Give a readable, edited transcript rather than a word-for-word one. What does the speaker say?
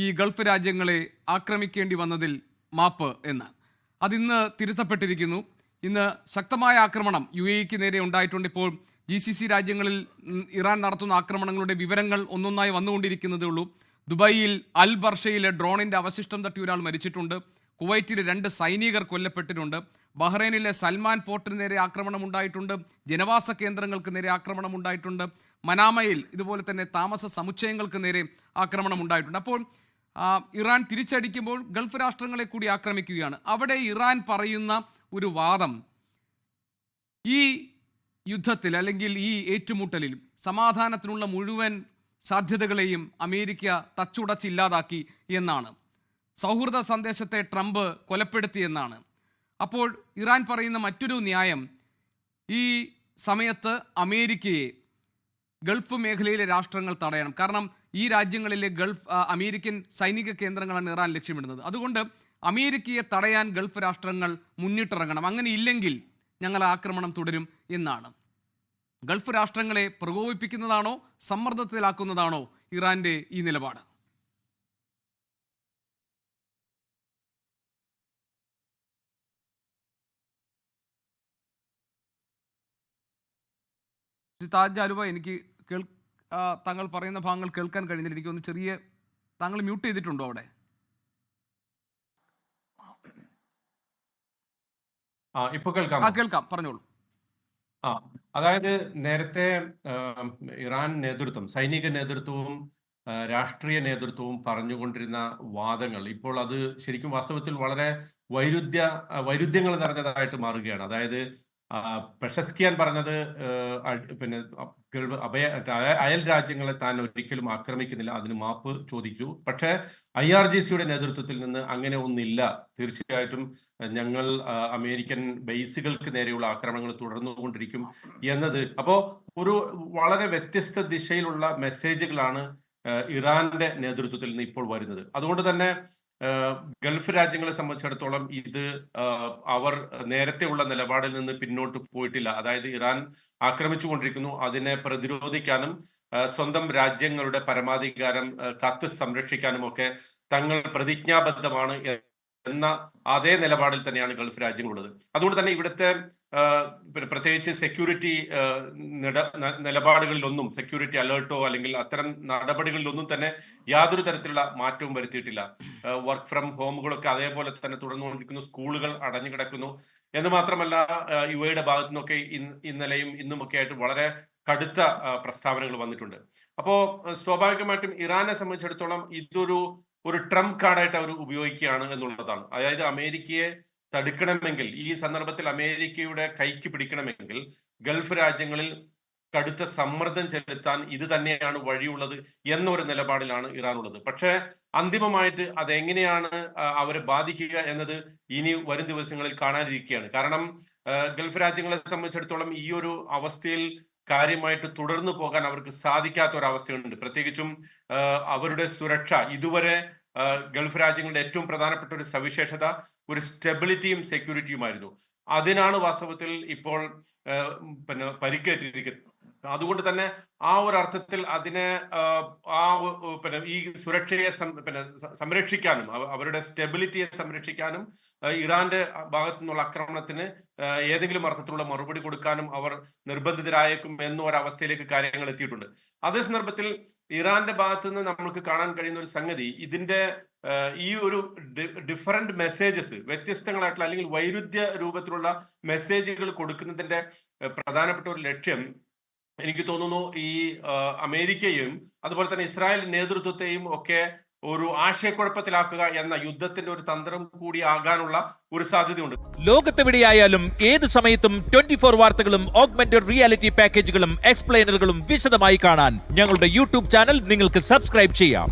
ഈ ഗൾഫ് രാജ്യങ്ങളെ ആക്രമിക്കേണ്ടി വന്നതിൽ മാപ്പ് എന്ന്. അതിന്ന് തിരുത്തപ്പെട്ടിരിക്കുന്നു. ഇന്ന് ശക്തമായ ആക്രമണം UAEക്ക് നേരെ ഉണ്ടായിട്ടുണ്ട്. ഇപ്പോൾ GCC രാജ്യങ്ങളിൽ ഇറാൻ നടത്തുന്ന ആക്രമണങ്ങളുടെ വിവരങ്ങൾ ഒന്നൊന്നായി വന്നുകൊണ്ടിരിക്കുന്നതേ ഉള്ളൂ. ദുബായിൽ അൽ ബർഷയിലെ ഡ്രോണിൻ്റെ അവശിഷ്ടം തട്ടി ഒരാൾ മരിച്ചിട്ടുണ്ട്. കുവൈറ്റിൽ 2 സൈനികർ കൊല്ലപ്പെട്ടിട്ടുണ്ട്. ബഹ്റൈനിലെ സൽമാൻ പോർട്ടിന് നേരെ ആക്രമണം ഉണ്ടായിട്ടുണ്ട്. ജനവാസ കേന്ദ്രങ്ങൾക്ക് നേരെ ആക്രമണം ഉണ്ടായിട്ടുണ്ട്. മനാമയിൽ ഇതുപോലെ തന്നെ താമസ സമുച്ചയങ്ങൾക്ക് നേരെ ആക്രമണം ഉണ്ടായിട്ടുണ്ട്. അപ്പോൾ ഇറാൻ തിരിച്ചടിക്കുമ്പോൾ ഗൾഫ് രാഷ്ട്രങ്ങളെ കൂടി ആക്രമിക്കുകയാണ്. അവിടെ ഇറാൻ പറയുന്ന ഒരു വാദം, ഈ യുദ്ധത്തിൽ അല്ലെങ്കിൽ ഈ ഏറ്റുമുട്ടലിൽ സമാധാനത്തിനുള്ള മുഴുവൻ സാധ്യതകളെയും അമേരിക്ക തച്ചുടച്ചില്ലാതാക്കി എന്നാണ്. സൗഹൃദ സന്ദേശത്തെ ട്രംപ് കൊലപ്പെടുത്തിയെന്നാണ്. അപ്പോൾ ഇറാൻ പറയുന്ന മറ്റൊരു ന്യായം, ഈ സമയത്ത് അമേരിക്കയെ ഗൾഫ് മേഖലയിലെ രാഷ്ട്രങ്ങൾ തടയണം. കാരണം ഈ രാജ്യങ്ങളിലെ അമേരിക്കൻ സൈനിക കേന്ദ്രങ്ങളാണ് ഇറാൻ ലക്ഷ്യമിടുന്നത്. അതുകൊണ്ട് അമേരിക്കയെ തടയാൻ ഗൾഫ് രാഷ്ട്രങ്ങൾ മുന്നിട്ടിറങ്ങണം. അങ്ങനെ ഇല്ലെങ്കിൽ ഞങ്ങൾ ആക്രമണം തുടരും എന്നാണ്. ഗൾഫ് രാഷ്ട്രങ്ങളെ പ്രകോപിപ്പിക്കുന്നതാണോ സമ്മർദ്ദത്തിലാക്കുന്നതാണോ ഇറാന്റെ ഈ നിലപാട്? താജ് ആലുവ, എനിക്ക് താങ്കൾ പറയുന്ന ഭാഗങ്ങൾ കേൾക്കാൻ കഴിയുന്നില്ല. എനിക്കൊന്ന് ചെറിയ, താങ്കൾ മ്യൂട്ട് ചെയ്തിട്ടുണ്ടോ അവിടെ? ഇപ്പൊ കേൾക്കാം, പറഞ്ഞോളൂ. അതായത് നേരത്തെ ഇറാൻ നേതൃത്വം, സൈനിക നേതൃത്വവും രാഷ്ട്രീയ നേതൃത്വവും പറഞ്ഞുകൊണ്ടിരുന്ന വാദങ്ങൾ ഇപ്പോൾ അത് ശരിക്കും വാസ്തവത്തിൽ വളരെ വൈരുദ്ധ്യങ്ങൾ നിറഞ്ഞതായിട്ട് മാറുകയാണ്. അതായത് പെഷസ്കിയാൻ പറഞ്ഞത് പിന്നെ അയൽ രാജ്യങ്ങളെ താൻ ഒരിക്കലും ആക്രമിക്കുന്നില്ല, അതിന് മാപ്പ് ചോദിച്ചു. പക്ഷേ IRGCയുടെ നേതൃത്വത്തിൽ നിന്ന് അങ്ങനെ ഒന്നില്ല, തീർച്ചയായിട്ടും ഞങ്ങൾ അമേരിക്കൻ ബേസുകൾക്ക് നേരെയുള്ള ആക്രമണങ്ങൾ തുടർന്നുകൊണ്ടിരിക്കും എന്നത്. അപ്പോ ഒരു വളരെ വ്യത്യസ്ത ദിശയിലുള്ള മെസ്സേജുകളാണ് ഇറാന്റെ നേതൃത്വത്തിൽ നിന്ന് ഇപ്പോൾ വരുന്നത്. അതുകൊണ്ട് തന്നെ ഗൾഫ് രാജ്യങ്ങളെ സംബന്ധിച്ചിടത്തോളം ഇത് അവർ നേരത്തെ ഉള്ള നിലപാടിൽ നിന്ന് പിന്നോട്ട് പോയിട്ടില്ല. അതായത് ഇറാൻ ആക്രമിച്ചുകൊണ്ടിരിക്കുന്നു, അതിനെ പ്രതിരോധിക്കാനും സ്വന്തം രാജ്യങ്ങളുടെ പരമാധികാരം കാത്ത് സംരക്ഷിക്കാനും ഒക്കെ തങ്ങൾ പ്രതിജ്ഞാബദ്ധമാണ് എന്ന അതേ നിലപാടിൽ തന്നെയാണ് ഗൾഫ് രാജ്യങ്ങളുള്ളത്. അതുകൊണ്ട് തന്നെ ഇവിടുത്തെ പ്രത്യേകിച്ച് സെക്യൂരിറ്റി നിലപാടുകളിലൊന്നും, സെക്യൂരിറ്റി അലേർട്ടോ അല്ലെങ്കിൽ അത്തരം നടപടികളിലൊന്നും തന്നെ യാതൊരു തരത്തിലുള്ള മാറ്റവും വരുത്തിയിട്ടില്ല. വർക്ക് ഫ്രം ഹോമുകളൊക്കെ അതേപോലെ തന്നെ തുടർന്നുകൊണ്ടിരിക്കുന്നു, സ്കൂളുകൾ അടഞ്ഞു കിടക്കുന്നു. എന്ന് മാത്രമല്ല UAEയുടെ ഭാഗത്തു നിന്നൊക്കെ ഇന്നലെയും ഇന്നുമൊക്കെ ആയിട്ട് വളരെ കടുത്ത പ്രസ്താവനകൾ വന്നിട്ടുണ്ട്. അപ്പോ സ്വാഭാവികമായിട്ടും ഇറാനെ സംബന്ധിച്ചിടത്തോളം ഇതൊരു ട്രംപ് കാർഡായിട്ട് അവർ ഉപയോഗിക്കുകയാണ് എന്നുള്ളതാണ്. അതായത് അമേരിക്കയെ തടുക്കണമെങ്കിൽ, ഈ സന്ദർഭത്തിൽ അമേരിക്കയുടെ കൈക്ക് പിടിക്കണമെങ്കിൽ ഗൾഫ് രാജ്യങ്ങളിൽ കടുത്ത സമ്മർദ്ദം ചെലുത്താൻ ഇത് തന്നെയാണ് വഴിയുള്ളത് എന്നൊരു നിലപാടിലാണ് ഇറാൻ ഉള്ളത്. പക്ഷേ അന്തിമമായിട്ട് അതെങ്ങനെയാണ് അവരെ ബാധിക്കുക എന്നത് ഇനി വരും ദിവസങ്ങളിൽ കാണാനിരിക്കുകയാണ്. കാരണം ഗൾഫ് രാജ്യങ്ങളെ സംബന്ധിച്ചിടത്തോളം ഈ ഒരു അവസ്ഥയിൽ കാര്യമായിട്ട് തുടർന്നു പോകാൻ അവർക്ക് സാധിക്കാത്ത ഒരു അവസ്ഥയുണ്ട്. പ്രത്യേകിച്ചും അവരുടെ സുരക്ഷ, ഇതുവരെ ഗൾഫ് രാജ്യങ്ങളുടെ ഏറ്റവും പ്രധാനപ്പെട്ട ഒരു സവിശേഷത ഒരു സ്റ്റെബിലിറ്റിയും സെക്യൂരിറ്റിയുമായിരുന്നു. അതിനാണ് വാസ്തവത്തിൽ ഇപ്പോൾ പിന്നെ പരിക്കേറ്റിരിക്കുന്നത്. അതുകൊണ്ട് തന്നെ ആ ഒരു അർത്ഥത്തിൽ അതിനെ പിന്നെ ഈ സുരക്ഷയെ സംരക്ഷിക്കാനും അവരുടെ സ്റ്റെബിലിറ്റിയെ സംരക്ഷിക്കാനും ഇറാന്റെ ഭാഗത്തു നിന്നുള്ള ആക്രമണത്തിന് ഏതെങ്കിലും അർത്ഥത്തിലുള്ള മറുപടി കൊടുക്കാനും അവർ നിർബന്ധിതരായേക്കും എന്നൊരവസ്ഥയിലേക്ക് കാര്യങ്ങൾ എത്തിയിട്ടുണ്ട്. അതേ സന്ദർഭത്തിൽ ഇറാന്റെ ഭാഗത്തു നിന്ന് നമ്മൾക്ക് കാണാൻ കഴിയുന്ന ഒരു സംഗതി, ഇതിന്റെ ഈ ഒരു ഡിഫറന്റ് മെസ്സേജസ്, വ്യത്യസ്തങ്ങളായിട്ടുള്ള അല്ലെങ്കിൽ വൈരുദ്ധ്യ രൂപത്തിലുള്ള മെസ്സേജുകൾ കൊടുക്കുന്നതിന്റെ പ്രധാനപ്പെട്ട ഒരു ലക്ഷ്യം എനിക്ക് തോന്നുന്നു ഈ അമേരിക്കയും അതുപോലെ തന്നെ ഇസ്രായേൽ നേതൃത്വത്തെയും ഒക്കെ ഒരു ആശയക്കുഴപ്പത്തിലാക്കുക എന്ന യുദ്ധത്തിന്റെ ഒരു തന്ത്രം കൂടി ആകാനുള്ള ഒരു സാധ്യതയുണ്ട്. ലോകത്തെവിടെയായാലും ഏത് സമയത്തും 24 വാർത്തകളും ഓഗ്മെന്റഡ് റിയാലിറ്റി പാക്കേജുകളും എക്സ്പ്ലെയിനറുകളും വിശദമായി കാണാൻ ഞങ്ങളുടെ YouTube ചാനൽ നിങ്ങൾക്ക് സബ്സ്ക്രൈബ് ചെയ്യാം.